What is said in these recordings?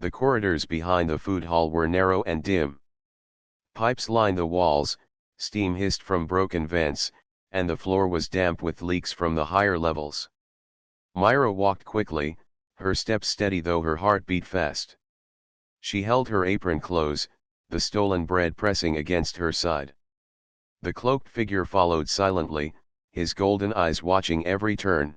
The corridors behind the food hall were narrow and dim. Pipes lined the walls, steam hissed from broken vents, and the floor was damp with leaks from the higher levels. Myra walked quickly, her steps steady though her heart beat fast. She held her apron close, the stolen bread pressing against her side. The cloaked figure followed silently, his golden eyes watching every turn.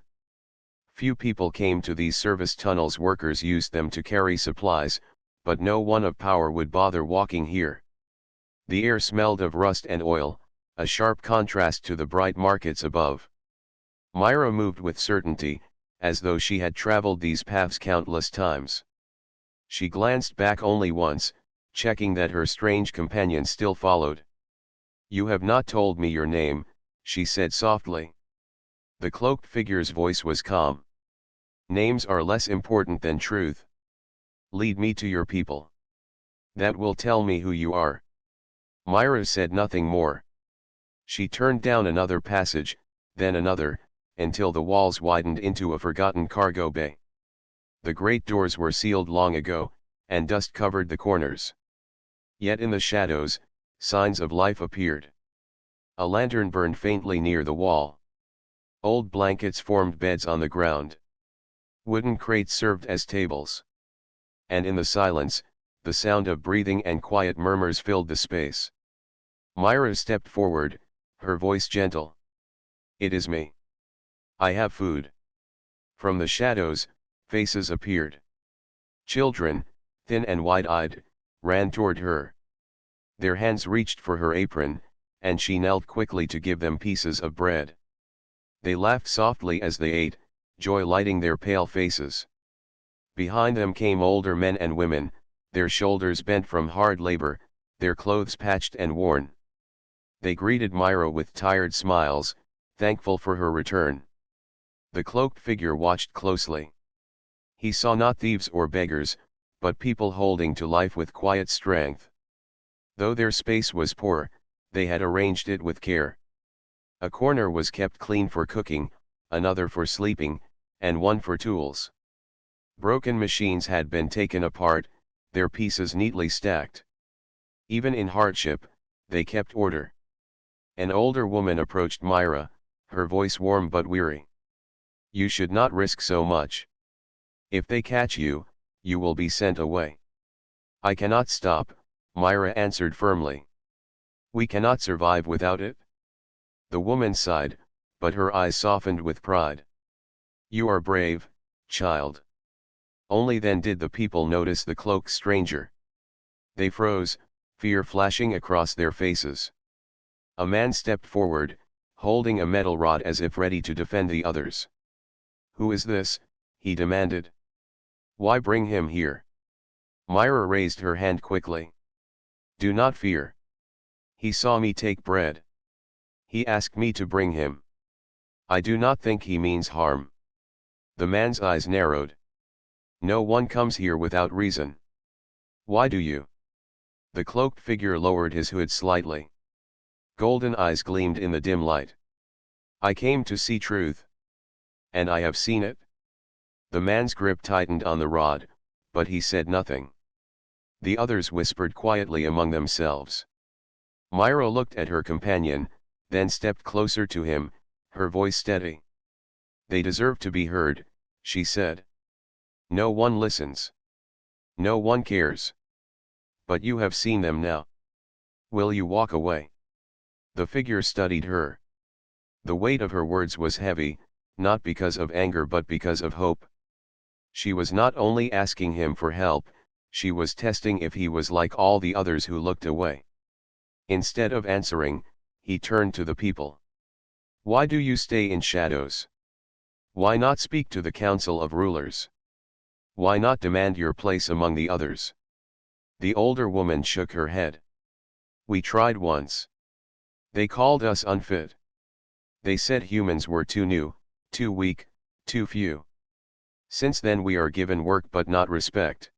Few people came to these service tunnels. Workers used them to carry supplies, but no one of power would bother walking here. The air smelled of rust and oil, a sharp contrast to the bright markets above. Myra moved with certainty, as though she had traveled these paths countless times. She glanced back only once, checking that her strange companion still followed. "You have not told me your name," she said softly. The cloaked figure's voice was calm. "Names are less important than truth. Lead me to your people. That will tell me who you are." Myra said nothing more. She turned down another passage, then another, until the walls widened into a forgotten cargo bay. The great doors were sealed long ago, and dust covered the corners. Yet in the shadows, signs of life appeared. A lantern burned faintly near the wall. Old blankets formed beds on the ground. Wooden crates served as tables. And in the silence, the sound of breathing and quiet murmurs filled the space. Myra stepped forward, her voice gentle. "It is me. I have food." From the shadows, faces appeared. Children, thin and wide-eyed, ran toward her. Their hands reached for her apron, and she knelt quickly to give them pieces of bread. They laughed softly as they ate, joy lighting their pale faces. Behind them came older men and women, their shoulders bent from hard labor, their clothes patched and worn. They greeted Myra with tired smiles, thankful for her return. The cloaked figure watched closely. He saw not thieves or beggars, but people holding to life with quiet strength. Though their space was poor, they had arranged it with care. A corner was kept clean for cooking, another for sleeping, and one for tools. Broken machines had been taken apart, their pieces neatly stacked. Even in hardship, they kept order. An older woman approached Myra, her voice warm but weary. "You should not risk so much. If they catch you, you will be sent away." "I cannot stop," Myra answered firmly. "We cannot survive without it." The woman sighed, but her eyes softened with pride. "You are brave, child." Only then did the people notice the cloaked stranger. They froze, fear flashing across their faces. A man stepped forward, holding a metal rod as if ready to defend the others. "Who is this?" he demanded. "Why bring him here?" Myra raised her hand quickly. "Do not fear. He saw me take bread. He asked me to bring him. I do not think he means harm." The man's eyes narrowed. "No one comes here without reason. Why do you?" The cloaked figure lowered his hood slightly. Golden eyes gleamed in the dim light. "I came to see truth. And I have seen it." The man's grip tightened on the rod, but he said nothing. The others whispered quietly among themselves. Myra looked at her companion, then stepped closer to him, her voice steady. "They deserve to be heard," she said. "No one listens. No one cares. But you have seen them now. Will you walk away?" The figure studied her. The weight of her words was heavy, not because of anger but because of hope. She was not only asking him for help, she was testing if he was like all the others who looked away. Instead of answering, he turned to the people. "Why do you stay in shadows? Why not speak to the council of rulers? Why not demand your place among the others?" The older woman shook her head. "We tried once. They called us unfit. They said humans were too new, too weak, too few. Since then we are given work but not respect.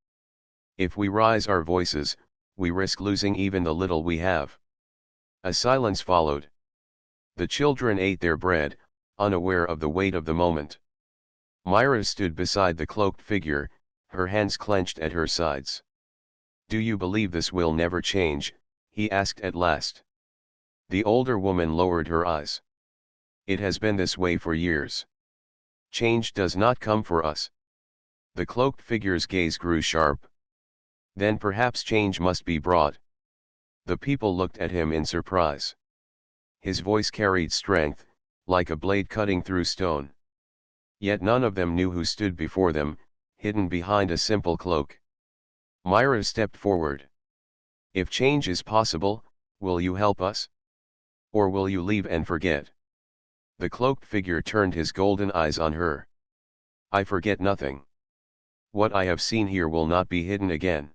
If we raise our voices, we risk losing even the little we have." A silence followed. The children ate their bread, unaware of the weight of the moment. Myra stood beside the cloaked figure, her hands clenched at her sides. "Do you believe this will never change?" he asked at last. The older woman lowered her eyes. "It has been this way for years. Change does not come for us." The cloaked figure's gaze grew sharp. "Then perhaps change must be brought." The people looked at him in surprise. His voice carried strength, like a blade cutting through stone. Yet none of them knew who stood before them, hidden behind a simple cloak. Myra stepped forward. "If change is possible, will you help us? Or will you leave and forget?" The cloaked figure turned his golden eyes on her. "I forget nothing. What I have seen here will not be hidden again."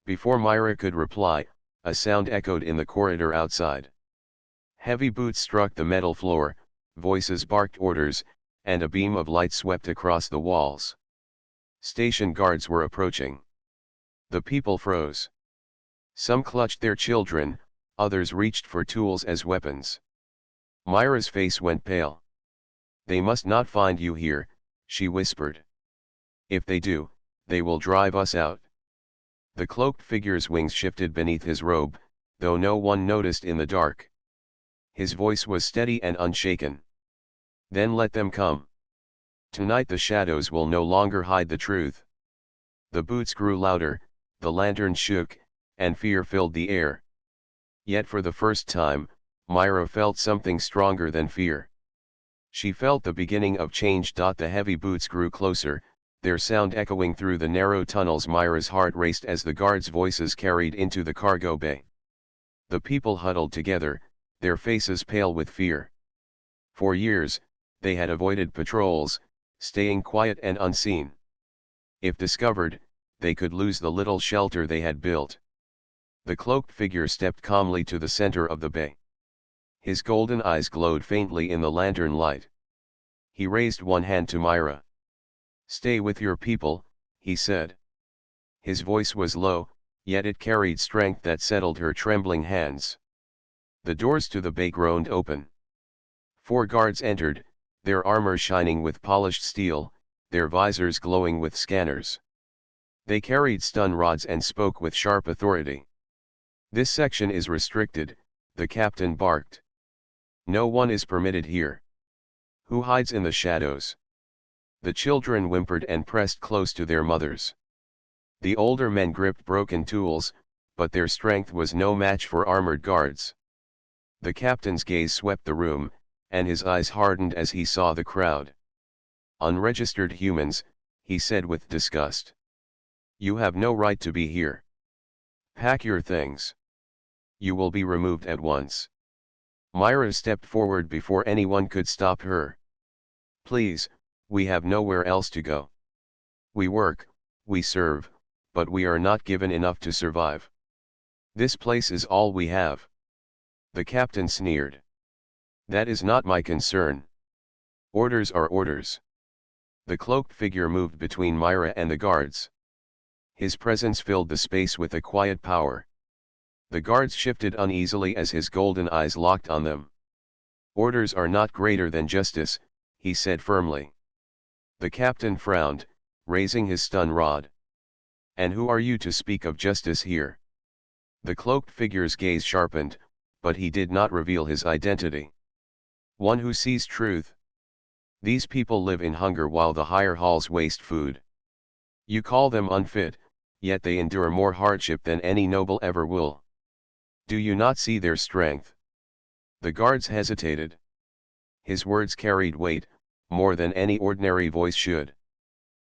Before Myra could reply, a sound echoed in the corridor outside. Heavy boots struck the metal floor, voices barked orders, and a beam of light swept across the walls. Station guards were approaching. The people froze. Some clutched their children, others reached for tools as weapons. Myra's face went pale. "They must not find you here," she whispered. "If they do, they will drive us out." The cloaked figure's wings shifted beneath his robe, though no one noticed in the dark. His voice was steady and unshaken. "Then let them come. Tonight the shadows will no longer hide the truth." The boots grew louder, the lantern shook, and fear filled the air. Yet for the first time, Myra felt something stronger than fear. She felt the beginning of change. The heavy boots grew closer, their sound echoing through the narrow tunnels. Myra's heart raced as the guards' voices carried into the cargo bay. The people huddled together, their faces pale with fear. For years, they had avoided patrols, staying quiet and unseen. If discovered, they could lose the little shelter they had built. The cloaked figure stepped calmly to the center of the bay. His golden eyes glowed faintly in the lantern light. He raised one hand to Myra. "Stay with your people," he said. His voice was low, yet it carried strength that settled her trembling hands. The doors to the bay groaned open. 4 guards entered, their armor shining with polished steel, their visors glowing with scanners. They carried stun rods and spoke with sharp authority. "This section is restricted," the captain barked. "No one is permitted here. Who hides in the shadows?" The children whimpered and pressed close to their mothers. The older men gripped broken tools, but their strength was no match for armored guards. The captain's gaze swept the room, and his eyes hardened as he saw the crowd. "Unregistered humans," he said with disgust. "You have no right to be here. Pack your things. You will be removed at once." Myra stepped forward before anyone could stop her. "Please, we have nowhere else to go. We work, we serve, but we are not given enough to survive. This place is all we have." The captain sneered. "That is not my concern. Orders are orders." The cloaked figure moved between Myra and the guards. His presence filled the space with a quiet power. The guards shifted uneasily as his golden eyes locked on them. "Orders are not greater than justice," he said firmly. The captain frowned, raising his stun rod. "And who are you to speak of justice here?" The cloaked figure's gaze sharpened, but he did not reveal his identity. "One who sees truth. These people live in hunger while the higher halls waste food. You call them unfit, yet they endure more hardship than any noble ever will. Do you not see their strength?" The guards hesitated. His words carried weight, more than any ordinary voice should.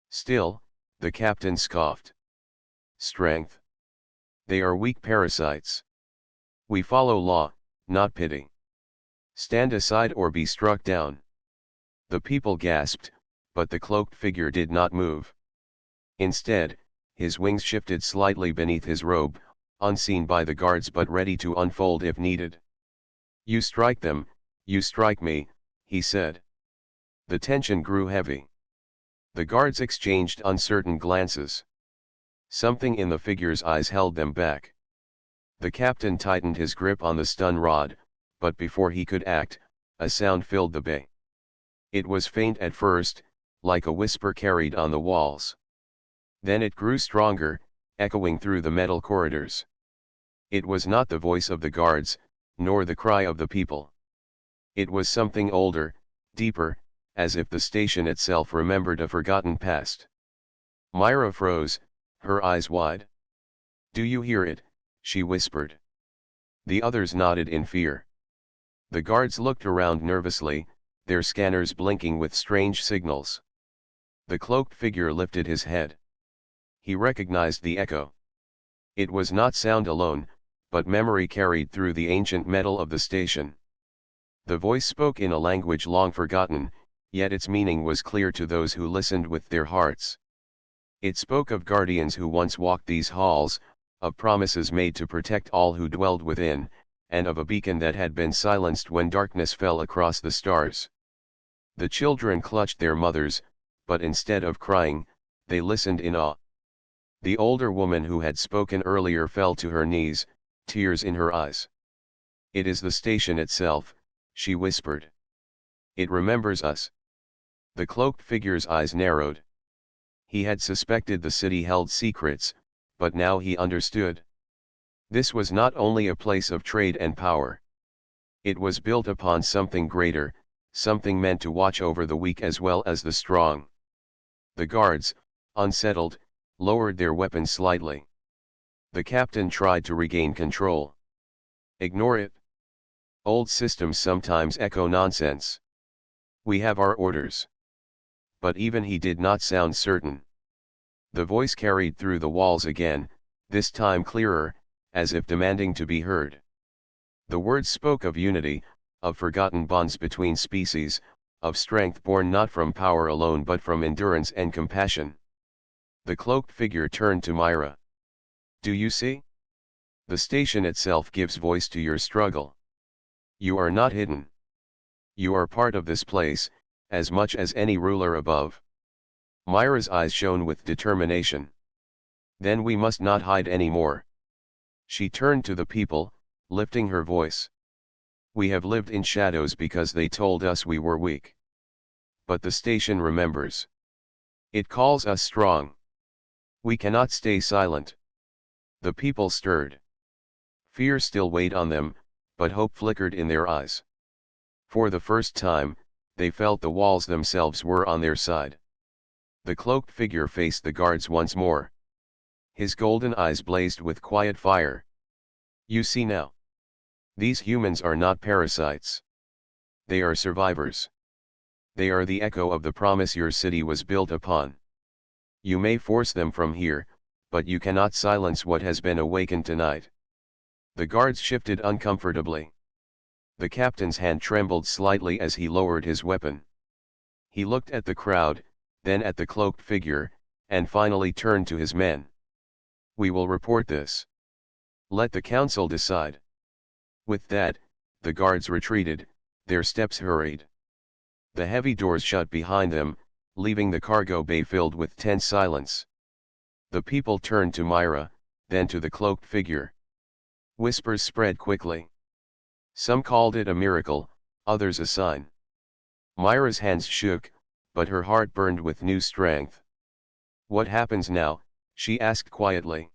Still, the captain scoffed. "Strength? They are weak parasites. We follow law, not pity. Stand aside or be struck down." The people gasped, but the cloaked figure did not move. Instead, his wings shifted slightly beneath his robe, unseen by the guards but ready to unfold if needed. "You strike them, you strike me," he said. The tension grew heavy. The guards exchanged uncertain glances. Something in the figure's eyes held them back. The captain tightened his grip on the stun rod, but before he could act, a sound filled the bay. It was faint at first, like a whisper carried on the walls. Then it grew stronger, echoing through the metal corridors. It was not the voice of the guards, nor the cry of the people. It was something older, deeper, as if the station itself remembered a forgotten past. Myra froze, her eyes wide. "Do you hear it?" she whispered. The others nodded in fear. The guards looked around nervously, their scanners blinking with strange signals. The cloaked figure lifted his head. He recognized the echo. It was not sound alone, but memory carried through the ancient metal of the station. The voice spoke in a language long forgotten, yet its meaning was clear to those who listened with their hearts. It spoke of guardians who once walked these halls, of promises made to protect all who dwelled within, and of a beacon that had been silenced when darkness fell across the stars. The children clutched their mothers, but instead of crying, they listened in awe. The older woman who had spoken earlier fell to her knees, tears in her eyes. "It is the station itself," she whispered. "It remembers us." The cloaked figure's eyes narrowed. He had suspected the city held secrets, but now he understood. This was not only a place of trade and power. It was built upon something greater, something meant to watch over the weak as well as the strong. The guards, unsettled, lowered their weapons slightly. The captain tried to regain control. "Ignore it. Old systems sometimes echo nonsense. We have our orders." But even he did not sound certain. The voice carried through the walls again, this time clearer, as if demanding to be heard. The words spoke of unity, of forgotten bonds between species, of strength born not from power alone but from endurance and compassion. The cloaked figure turned to Myra. "Do you see? The station itself gives voice to your struggle. You are not hidden. You are part of this place, as much as any ruler above." Myra's eyes shone with determination. "Then we must not hide any more." She turned to the people, lifting her voice. "We have lived in shadows because they told us we were weak. But the station remembers. It calls us strong. We cannot stay silent." The people stirred. Fear still weighed on them, but hope flickered in their eyes. For the first time, they felt the walls themselves were on their side. The cloaked figure faced the guards once more. His golden eyes blazed with quiet fire. "You see now. These humans are not parasites. They are survivors. They are the echo of the promise your city was built upon. You may force them from here, but you cannot silence what has been awakened tonight." The guards shifted uncomfortably. The captain's hand trembled slightly as he lowered his weapon. He looked at the crowd, then at the cloaked figure, and finally turned to his men. "We will report this. Let the council decide." With that, the guards retreated, their steps hurried. The heavy doors shut behind them, leaving the cargo bay filled with tense silence. The people turned to Myra, then to the cloaked figure. Whispers spread quickly. Some called it a miracle, others a sign. Myra's hands shook, but her heart burned with new strength. "What happens now?" she asked quietly.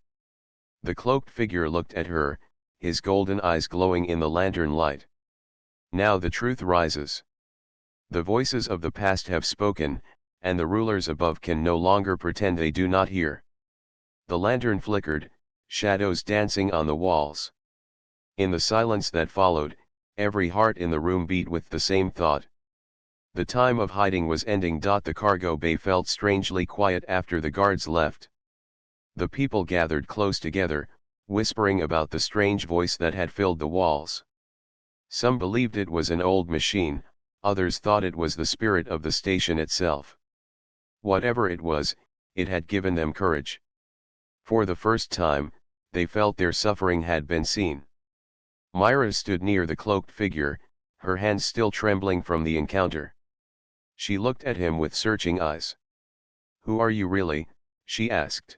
The cloaked figure looked at her, his golden eyes glowing in the lantern light. "Now the truth rises. The voices of the past have spoken, and the rulers above can no longer pretend they do not hear." The lantern flickered, shadows dancing on the walls. In the silence that followed, every heart in the room beat with the same thought. The time of hiding was ending. The cargo bay felt strangely quiet after the guards left. The people gathered close together, whispering about the strange voice that had filled the walls. Some believed it was an old machine, others thought it was the spirit of the station itself. Whatever it was, it had given them courage. For the first time, they felt their suffering had been seen. Myra stood near the cloaked figure, her hands still trembling from the encounter. She looked at him with searching eyes. "Who are you really?" she asked.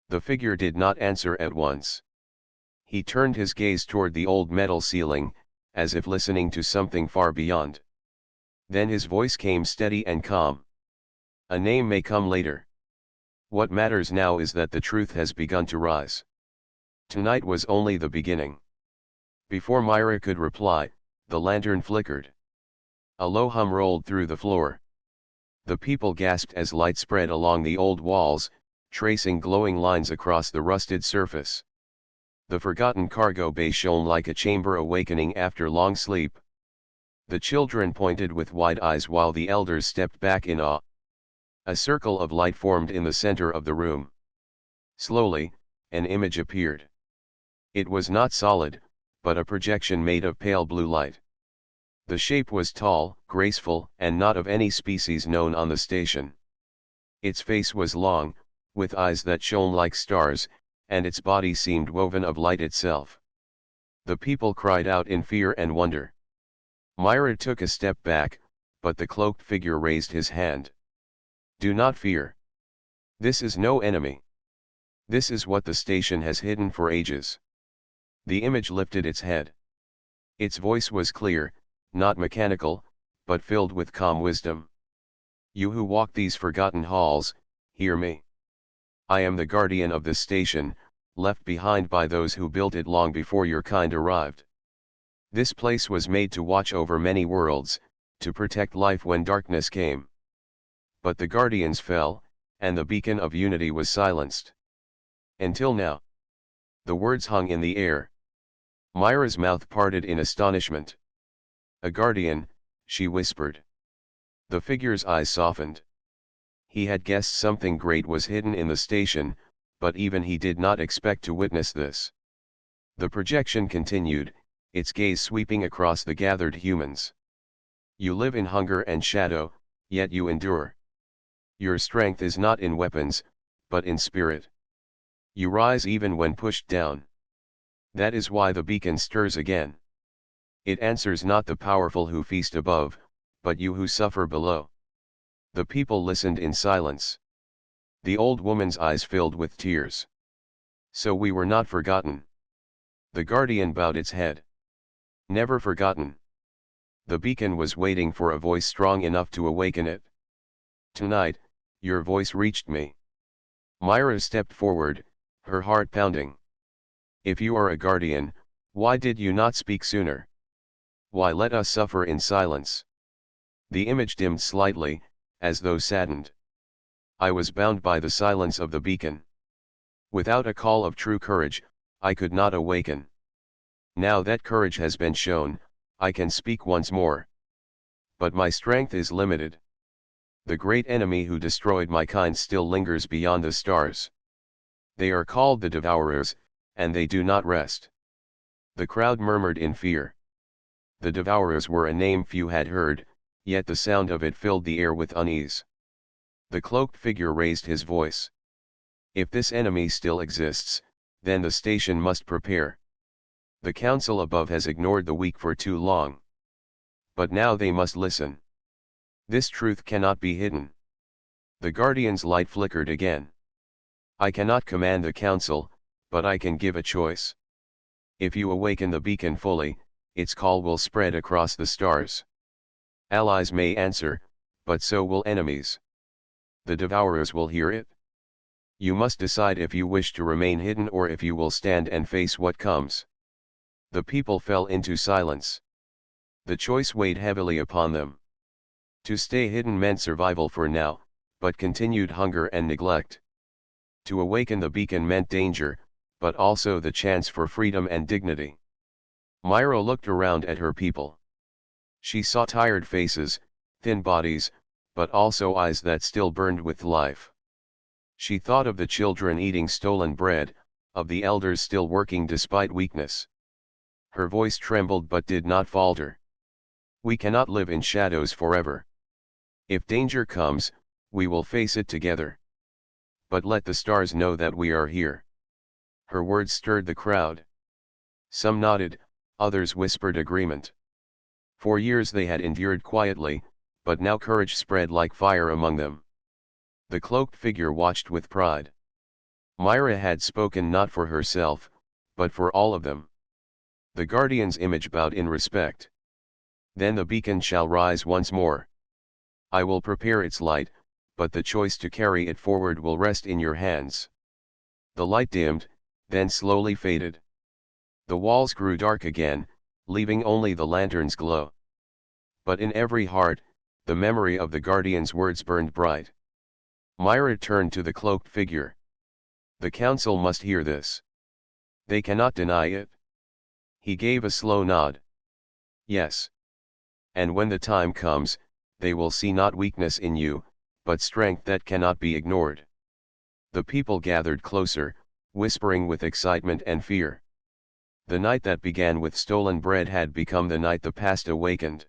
The figure did not answer at once. He turned his gaze toward the old metal ceiling, as if listening to something far beyond. Then his voice came steady and calm. "A name may come later. What matters now is that the truth has begun to rise. Tonight was only the beginning. Before Myra could reply, the lantern flickered. A low hum rolled through the floor. The people gasped as light spread along the old walls, tracing glowing lines across the rusted surface. The forgotten cargo bay shone like a chamber awakening after long sleep. The children pointed with wide eyes while the elders stepped back in awe. A circle of light formed in the center of the room. Slowly, an image appeared. It was not solid, but a projection made of pale blue light. The shape was tall, graceful, and not of any species known on the station. Its face was long, with eyes that shone like stars, and its body seemed woven of light itself. The people cried out in fear and wonder. Myra took a step back, but the cloaked figure raised his hand. Do not fear. This is no enemy. This is what the station has hidden for ages. The image lifted its head. Its voice was clear, not mechanical, but filled with calm wisdom. You who walk these forgotten halls, hear me. I am the guardian of this station, left behind by those who built it long before your kind arrived. This place was made to watch over many worlds, to protect life when darkness came. But the guardians fell, and the beacon of unity was silenced. Until now. The words hung in the air. Myra's mouth parted in astonishment. A guardian, she whispered. The figure's eyes softened. He had guessed something great was hidden in the station, but even he did not expect to witness this. The projection continued, its gaze sweeping across the gathered humans. You live in hunger and shadow, yet you endure. Your strength is not in weapons, but in spirit. You rise even when pushed down. That is why the beacon stirs again. It answers not the powerful who feast above, but you who suffer below. The people listened in silence. The old woman's eyes filled with tears. So we were not forgotten. The guardian bowed its head. Never forgotten. The beacon was waiting for a voice strong enough to awaken it. Tonight, your voice reached me. Myra stepped forward, her heart pounding. If you are a guardian, why did you not speak sooner? Why let us suffer in silence? The image dimmed slightly, as though saddened. I was bound by the silence of the beacon. Without a call of true courage, I could not awaken. Now that courage has been shown, I can speak once more. But my strength is limited. The great enemy who destroyed my kind still lingers beyond the stars. They are called the Devourers, and they do not rest. The crowd murmured in fear. The Devourers were a name few had heard, yet the sound of it filled the air with unease. The cloaked figure raised his voice. If this enemy still exists, then the station must prepare. The council above has ignored the weak for too long. But now they must listen. This truth cannot be hidden. The guardian's light flickered again. I cannot command the council, but I can give a choice. If you awaken the beacon fully, its call will spread across the stars. Allies may answer, but so will enemies. The Devourers will hear it. You must decide if you wish to remain hidden or if you will stand and face what comes. The people fell into silence. The choice weighed heavily upon them. To stay hidden meant survival for now, but continued hunger and neglect. To awaken the beacon meant danger, but also the chance for freedom and dignity. Myra looked around at her people. She saw tired faces, thin bodies, but also eyes that still burned with life. She thought of the children eating stolen bread, of the elders still working despite weakness. Her voice trembled but did not falter. We cannot live in shadows forever. If danger comes, we will face it together. But let the stars know that we are here. Her words stirred the crowd. Some nodded, others whispered agreement. For years they had endured quietly, but now courage spread like fire among them. The cloaked figure watched with pride. Myra had spoken not for herself, but for all of them. The guardian's image bowed in respect. Then the beacon shall rise once more. I will prepare its light, but the choice to carry it forward will rest in your hands. The light dimmed, then slowly faded. The walls grew dark again, leaving only the lantern's glow. But in every heart, the memory of the guardian's words burned bright. Myra turned to the cloaked figure. The council must hear this. They cannot deny it. He gave a slow nod. Yes. And when the time comes, they will see not weakness in you, but strength that cannot be ignored. The people gathered closer, whispering with excitement and fear. The night that began with stolen bread had become the night the past awakened.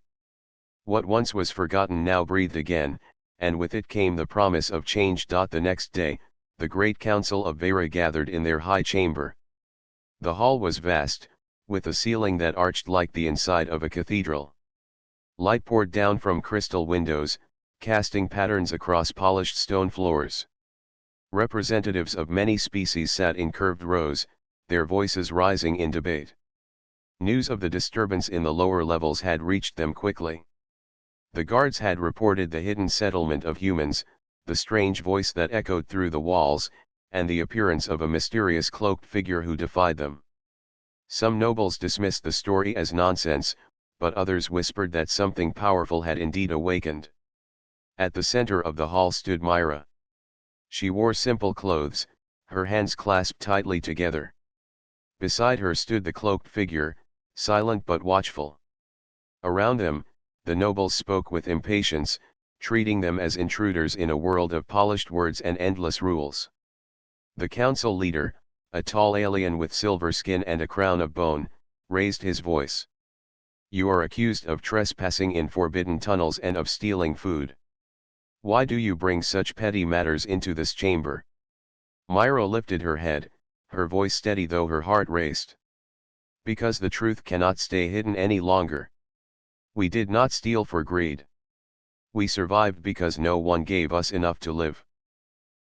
What once was forgotten now breathed again, and with it came the promise of change. The next day, the great council of Vera gathered in their high chamber. The hall was vast, with a ceiling that arched like the inside of a cathedral. Light poured down from crystal windows, casting patterns across polished stone floors. Representatives of many species sat in curved rows, their voices rising in debate. News of the disturbance in the lower levels had reached them quickly. The guards had reported the hidden settlement of humans, the strange voice that echoed through the walls, and the appearance of a mysterious cloaked figure who defied them. Some nobles dismissed the story as nonsense, but others whispered that something powerful had indeed awakened. At the center of the hall stood Myra. She wore simple clothes, her hands clasped tightly together. Beside her stood the cloaked figure, silent but watchful. Around them, the nobles spoke with impatience, treating them as intruders in a world of polished words and endless rules. The council leader, a tall alien with silver skin and a crown of bone, raised his voice. You are accused of trespassing in forbidden tunnels and of stealing food. Why do you bring such petty matters into this chamber? Myra lifted her head, her voice steady though her heart raced. Because the truth cannot stay hidden any longer. We did not steal for greed. We survived because no one gave us enough to live.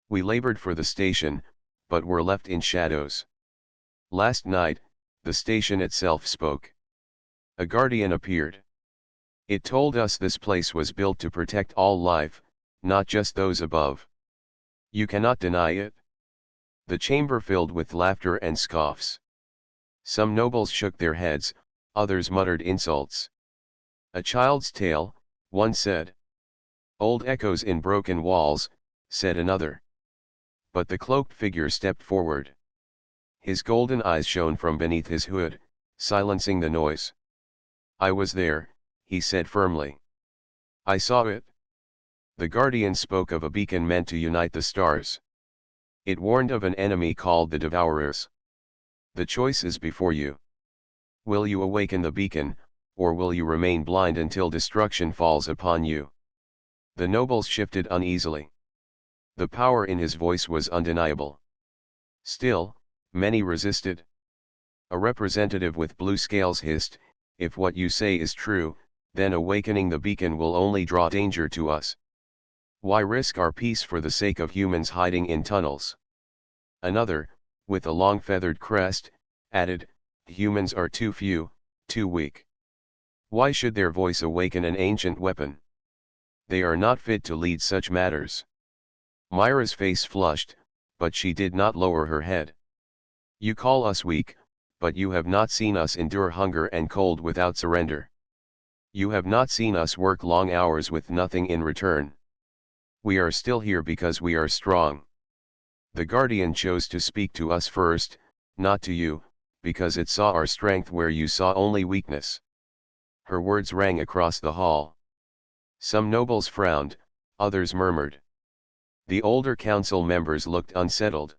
We labored for the station, but were left in shadows. Last night, the station itself spoke. A guardian appeared. It told us this place was built to protect all life, not just those above. You cannot deny it. The chamber filled with laughter and scoffs. Some nobles shook their heads, others muttered insults. A child's tale, one said. Old echoes in broken walls, said another. But the cloaked figure stepped forward. His golden eyes shone from beneath his hood, silencing the noise. I was there, he said firmly. I saw it. The guardian spoke of a beacon meant to unite the stars. It warned of an enemy called the Devourers. The choice is before you. Will you awaken the beacon, or will you remain blind until destruction falls upon you? The nobles shifted uneasily. The power in his voice was undeniable. Still, many resisted. A representative with blue scales hissed, if what you say is true, then awakening the beacon will only draw danger to us. Why risk our peace for the sake of humans hiding in tunnels? Another, with a long feathered crest, added, humans are too few, too weak. Why should their voice awaken an ancient weapon? They are not fit to lead such matters. Myra's face flushed, but she did not lower her head. You call us weak, but you have not seen us endure hunger and cold without surrender. You have not seen us work long hours with nothing in return. We are still here because we are strong. The guardian chose to speak to us first, not to you, because it saw our strength where you saw only weakness. Her words rang across the hall. Some nobles frowned, others murmured. The older council members looked unsettled.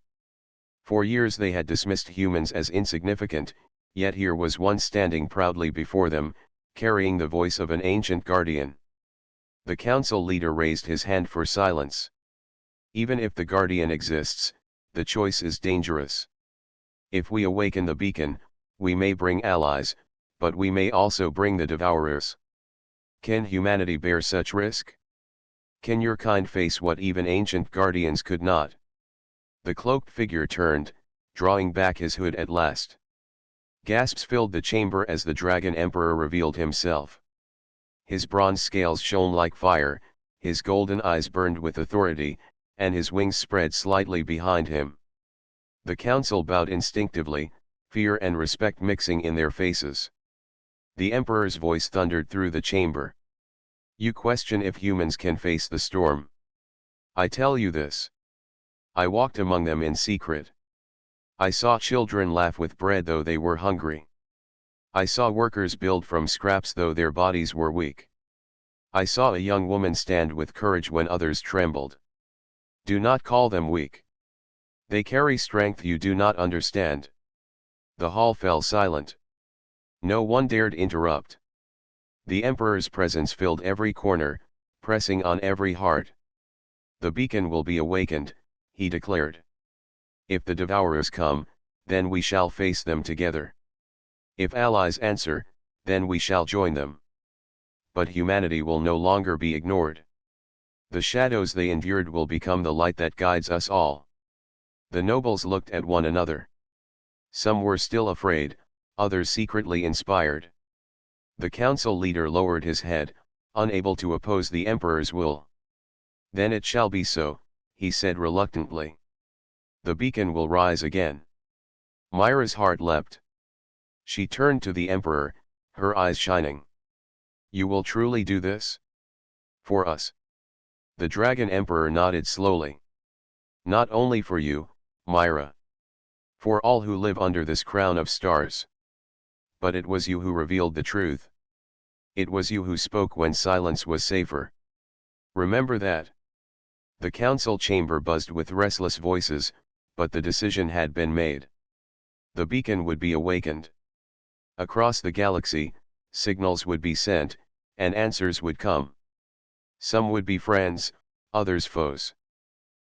For years they had dismissed humans as insignificant, yet here was one standing proudly before them, carrying the voice of an ancient guardian. The council leader raised his hand for silence. Even if the guardian exists, the choice is dangerous. If we awaken the beacon, we may bring allies, but we may also bring the Devourers. Can humanity bear such risk? Can your kind face what even ancient guardians could not? The cloaked figure turned, drawing back his hood at last. Gasps filled the chamber as the Dragon Emperor revealed himself. His bronze scales shone like fire, his golden eyes burned with authority, and his wings spread slightly behind him. The council bowed instinctively, fear and respect mixing in their faces. The emperor's voice thundered through the chamber. You question if humans can face the storm. I tell you this. I walked among them in secret. I saw children laugh with bread though they were hungry. I saw workers build from scraps though their bodies were weak. I saw a young woman stand with courage when others trembled. Do not call them weak. They carry strength you do not understand. The hall fell silent. No one dared interrupt. The emperor's presence filled every corner, pressing on every heart. The beacon will be awakened, he declared. If the devourers come, then we shall face them together. If allies answer, then we shall join them. But humanity will no longer be ignored. The shadows they endured will become the light that guides us all. The nobles looked at one another. Some were still afraid, others secretly inspired. The council leader lowered his head, unable to oppose the emperor's will. Then it shall be so, he said reluctantly. The beacon will rise again. Myra's heart leapt. She turned to the emperor, her eyes shining. You will truly do this? For us. The dragon emperor nodded slowly. Not only for you, Myra. For all who live under this crown of stars. But it was you who revealed the truth. It was you who spoke when silence was safer. Remember that. The council chamber buzzed with restless voices, but the decision had been made. The beacon would be awakened. Across the galaxy, signals would be sent, and answers would come. Some would be friends, others foes.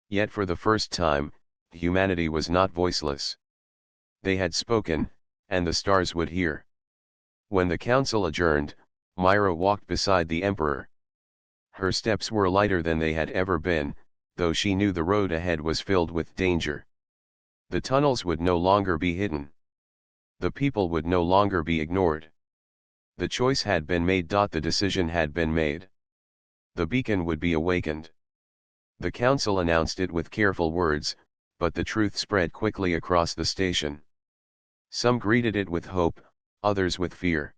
Yet for the first time, humanity was not voiceless. They had spoken, and the stars would hear. When the council adjourned, Myra walked beside the emperor. Her steps were lighter than they had ever been, though she knew the road ahead was filled with danger. The tunnels would no longer be hidden. The people would no longer be ignored. The choice had been made. The decision had been made. The beacon would be awakened. The council announced it with careful words, but the truth spread quickly across the station. Some greeted it with hope, others with fear.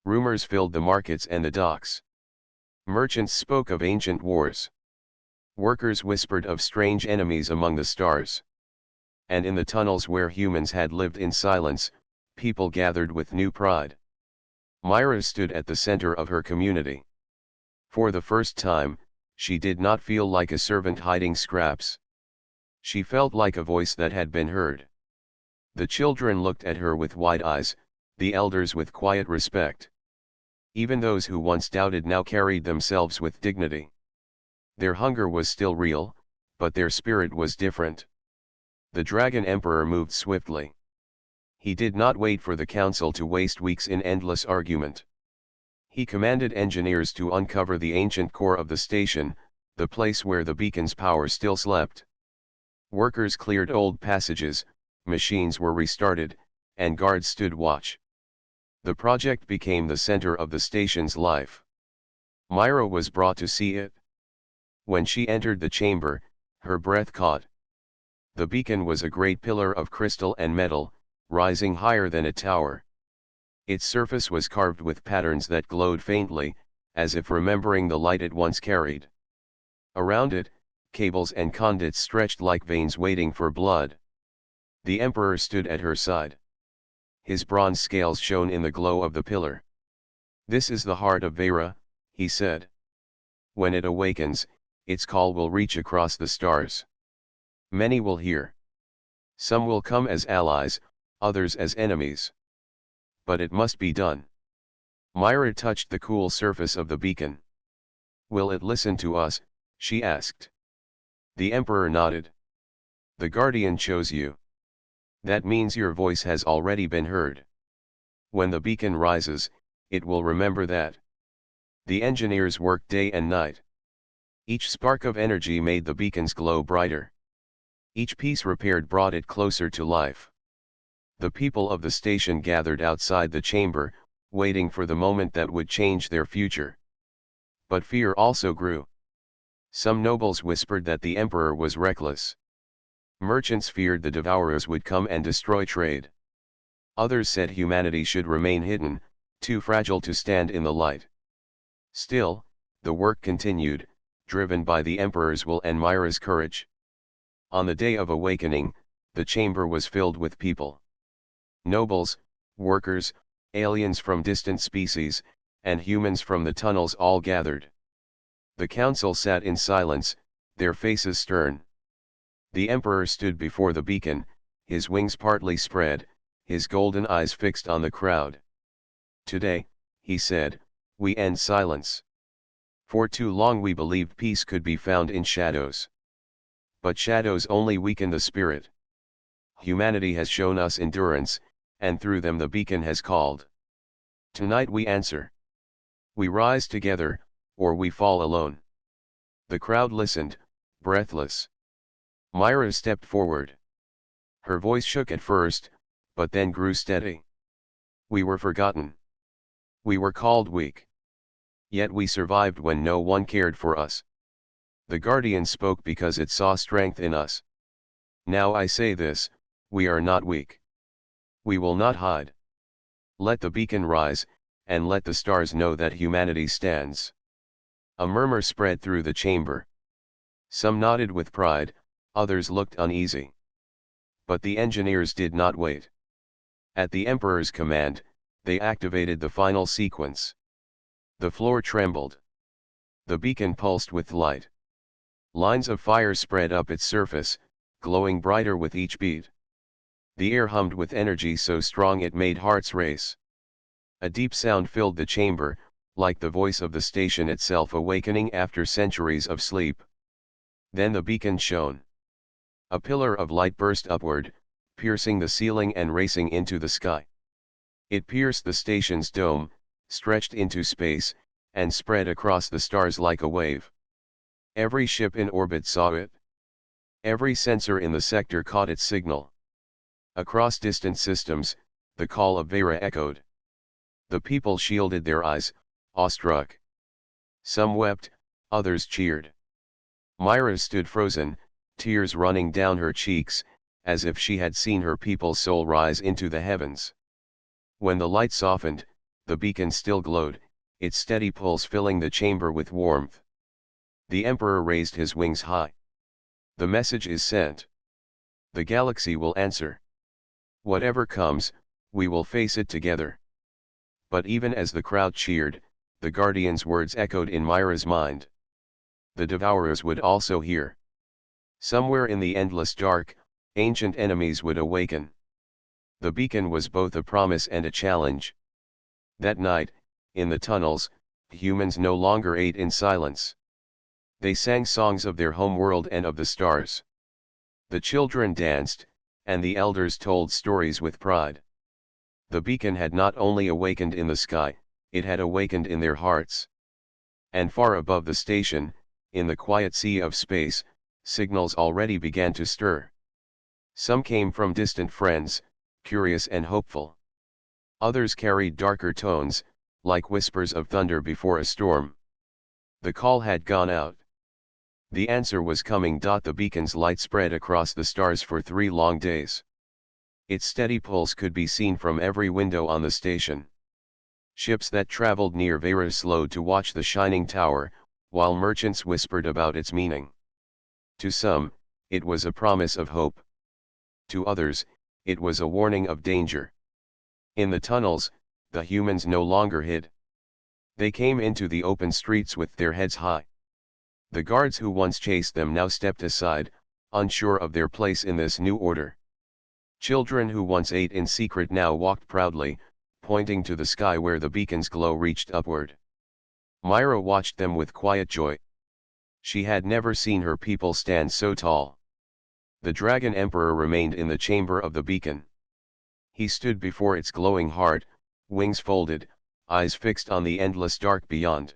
Rumors filled the markets and the docks. Merchants spoke of ancient wars. Workers whispered of strange enemies among the stars. And in the tunnels where humans had lived in silence, people gathered with new pride. Myra stood at the center of her community. For the first time, she did not feel like a servant hiding scraps. She felt like a voice that had been heard. The children looked at her with wide eyes, the elders with quiet respect. Even those who once doubted now carried themselves with dignity. Their hunger was still real, but their spirit was different. The Dragon Emperor moved swiftly. He did not wait for the council to waste weeks in endless argument. He commanded engineers to uncover the ancient core of the station, the place where the beacon's power still slept. Workers cleared old passages, machines were restarted, and guards stood watch. The project became the center of the station's life. Myra was brought to see it. When she entered the chamber, her breath caught. The beacon was a great pillar of crystal and metal, rising higher than a tower. Its surface was carved with patterns that glowed faintly, as if remembering the light it once carried. Around it, cables and conduits stretched like veins waiting for blood. The emperor stood at her side. His bronze scales shone in the glow of the pillar. This is the heart of Vera, he said. When it awakens, its call will reach across the stars. Many will hear. Some will come as allies, others as enemies. But it must be done. Myra touched the cool surface of the beacon. Will it listen to us? She asked. The emperor nodded. The guardian chose you. That means your voice has already been heard. When the beacon rises, it will remember that. The engineers worked day and night. Each spark of energy made the beacon's glow brighter. Each piece repaired brought it closer to life. The people of the station gathered outside the chamber, waiting for the moment that would change their future. But fear also grew. Some nobles whispered that the emperor was reckless. Merchants feared the devourers would come and destroy trade. Others said humanity should remain hidden, too fragile to stand in the light. Still, the work continued, driven by the emperor's will and Myra's courage. On the day of awakening, the chamber was filled with people. Nobles, workers, aliens from distant species, and humans from the tunnels all gathered. The council sat in silence, their faces stern. The emperor stood before the beacon, his wings partly spread, his golden eyes fixed on the crowd. "Today," he said, "we end silence. For too long we believed peace could be found in shadows. But shadows only weaken the spirit. Humanity has shown us endurance, and through them the beacon has called. Tonight we answer. We rise together, or we fall alone." The crowd listened, breathless. Myra stepped forward. Her voice shook at first, but then grew steady. "We were forgotten. We were called weak. Yet we survived when no one cared for us. The Guardian spoke because it saw strength in us. Now I say this, we are not weak. We will not hide. Let the beacon rise, and let the stars know that humanity stands." A murmur spread through the chamber. Some nodded with pride, others looked uneasy. But the engineers did not wait. At the Emperor's command, they activated the final sequence. The floor trembled. The beacon pulsed with light. Lines of fire spread up its surface, glowing brighter with each beat. The air hummed with energy so strong it made hearts race. A deep sound filled the chamber, like the voice of the station itself awakening after centuries of sleep. Then the beacon shone. A pillar of light burst upward, piercing the ceiling and racing into the sky. It pierced the station's dome, stretched into space, and spread across the stars like a wave. Every ship in orbit saw it. Every sensor in the sector caught its signal. Across distant systems, the call of Vera echoed. The people shielded their eyes, awestruck. Some wept, others cheered. Myra stood frozen, tears running down her cheeks, as if she had seen her people's soul rise into the heavens. When the light softened, the beacon still glowed, its steady pulse filling the chamber with warmth. The Emperor raised his wings high. "The message is sent. The galaxy will answer. Whatever comes, we will face it together." But even as the crowd cheered, the Guardian's words echoed in Myra's mind. The Devourers would also hear. Somewhere in the endless dark, ancient enemies would awaken. The beacon was both a promise and a challenge. That night, in the tunnels, humans no longer ate in silence. They sang songs of their home world and of the stars. The children danced, and the elders told stories with pride. The beacon had not only awakened in the sky, it had awakened in their hearts. And far above the station, in the quiet sea of space, signals already began to stir. Some came from distant friends, curious and hopeful. Others carried darker tones, like whispers of thunder before a storm. The call had gone out. The answer was coming. The beacon's light spread across the stars for 3 long days. Its steady pulse could be seen from every window on the station. Ships that traveled near Vera slowed to watch the shining tower, while merchants whispered about its meaning. To some, it was a promise of hope. To others, it was a warning of danger. In the tunnels, the humans no longer hid. They came into the open streets with their heads high. The guards who once chased them now stepped aside, unsure of their place in this new order. Children who once ate in secret now walked proudly, pointing to the sky where the beacon's glow reached upward. Myra watched them with quiet joy. She had never seen her people stand so tall. The Dragon Emperor remained in the chamber of the beacon. He stood before its glowing heart, wings folded, eyes fixed on the endless dark beyond.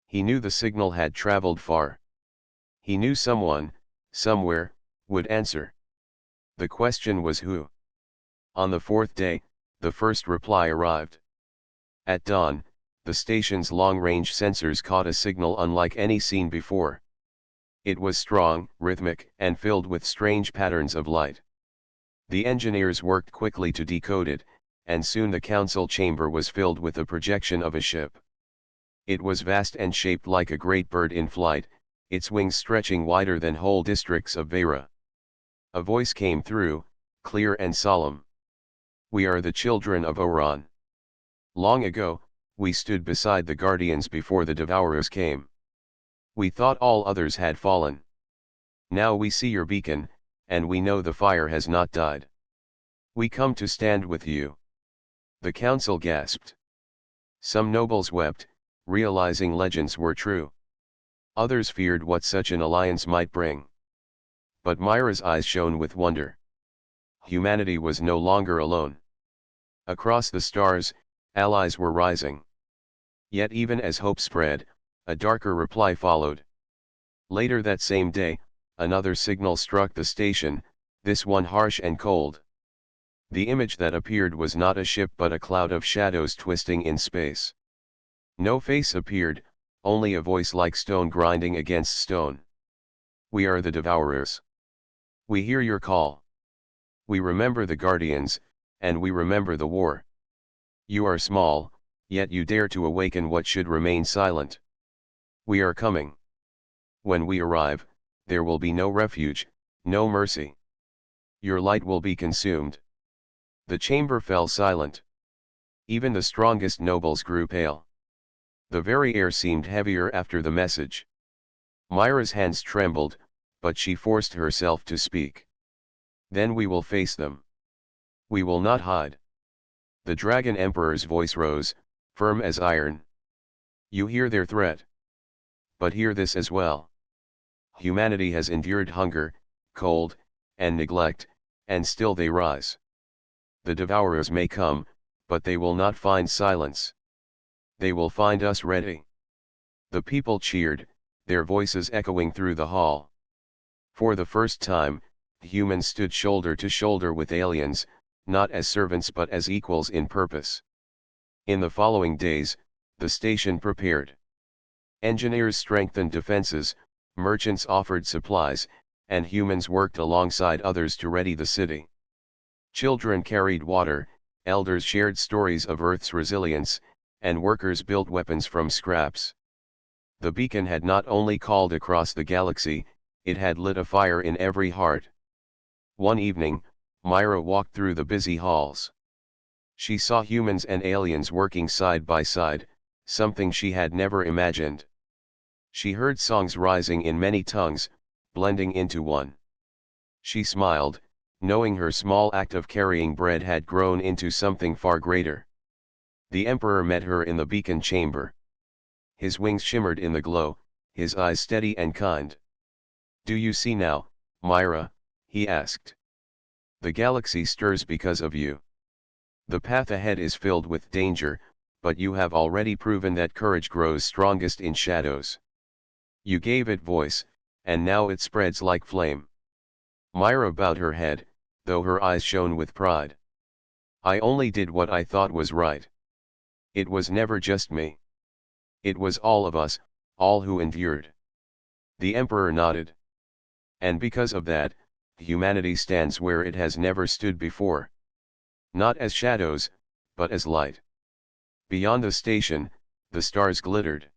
He knew the signal had traveled far. He knew someone, somewhere, would answer. The question was who? On the 4th day, the first reply arrived. At dawn, the station's long-range sensors caught a signal unlike any seen before. It was strong, rhythmic, and filled with strange patterns of light. The engineers worked quickly to decode it, and soon the council chamber was filled with the projection of a ship. It was vast and shaped like a great bird in flight, its wings stretching wider than whole districts of Vera. A voice came through, clear and solemn. "We are the children of Oran. Long ago, we stood beside the guardians before the devourers came. We thought all others had fallen. Now we see your beacon, and we know the fire has not died. We come to stand with you." The council gasped. Some nobles wept, realizing legends were true. Others feared what such an alliance might bring. But Myra's eyes shone with wonder. Humanity was no longer alone. Across the stars, allies were rising. Yet even as hope spread, a darker reply followed. Later that same day, another signal struck the station, this one harsh and cold. The image that appeared was not a ship but a cloud of shadows twisting in space. No face appeared, only a voice like stone grinding against stone. "We are the devourers. We hear your call. We remember the guardians, and we remember the war. You are small, yet you dare to awaken what should remain silent. We are coming. When we arrive, there will be no refuge, no mercy. Your light will be consumed." The chamber fell silent. Even the strongest nobles grew pale. The very air seemed heavier after the message. Myra's hands trembled, but she forced herself to speak. "Then we will face them. We will not hide." The Dragon Emperor's voice rose, firm as iron. "You hear their threat. But hear this as well. Humanity has endured hunger, cold, and neglect, and still they rise. The devourers may come, but they will not find silence. They will find us ready." The people cheered, their voices echoing through the hall. For the first time, humans stood shoulder to shoulder with aliens, not as servants but as equals in purpose. In the following days, the station prepared. Engineers strengthened defenses, merchants offered supplies, and humans worked alongside others to ready the city. Children carried water, elders shared stories of Earth's resilience, and workers built weapons from scraps. The beacon had not only called across the galaxy, it had lit a fire in every heart. One evening, Myra walked through the busy halls. She saw humans and aliens working side by side, something she had never imagined. She heard songs rising in many tongues, blending into one. She smiled, knowing her small act of carrying bread had grown into something far greater. The Emperor met her in the beacon chamber. His wings shimmered in the glow, his eyes steady and kind. "Do you see now, Myra?" he asked. "The galaxy stirs because of you. The path ahead is filled with danger, but you have already proven that courage grows strongest in shadows. You gave it voice, and now it spreads like flame." Myra bowed her head, though her eyes shone with pride. "I only did what I thought was right. It was never just me. It was all of us, all who endured." The Emperor nodded. "And because of that, humanity stands where it has never stood before. Not as shadows, but as light." Beyond the station, the stars glittered.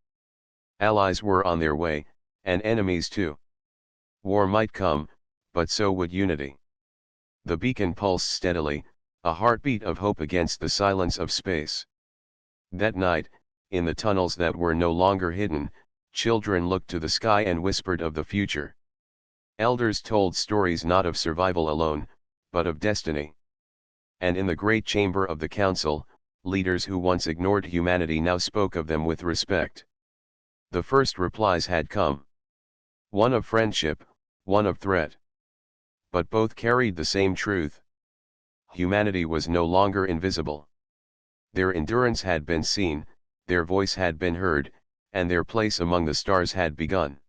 Allies were on their way, and enemies too. War might come, but so would unity. The beacon pulsed steadily, a heartbeat of hope against the silence of space. That night, in the tunnels that were no longer hidden, children looked to the sky and whispered of the future. Elders told stories not of survival alone, but of destiny. And in the great chamber of the council, leaders who once ignored humanity now spoke of them with respect. The first replies had come. One of friendship, one of threat. But both carried the same truth. Humanity was no longer invisible. Their endurance had been seen, their voice had been heard, and their place among the stars had begun.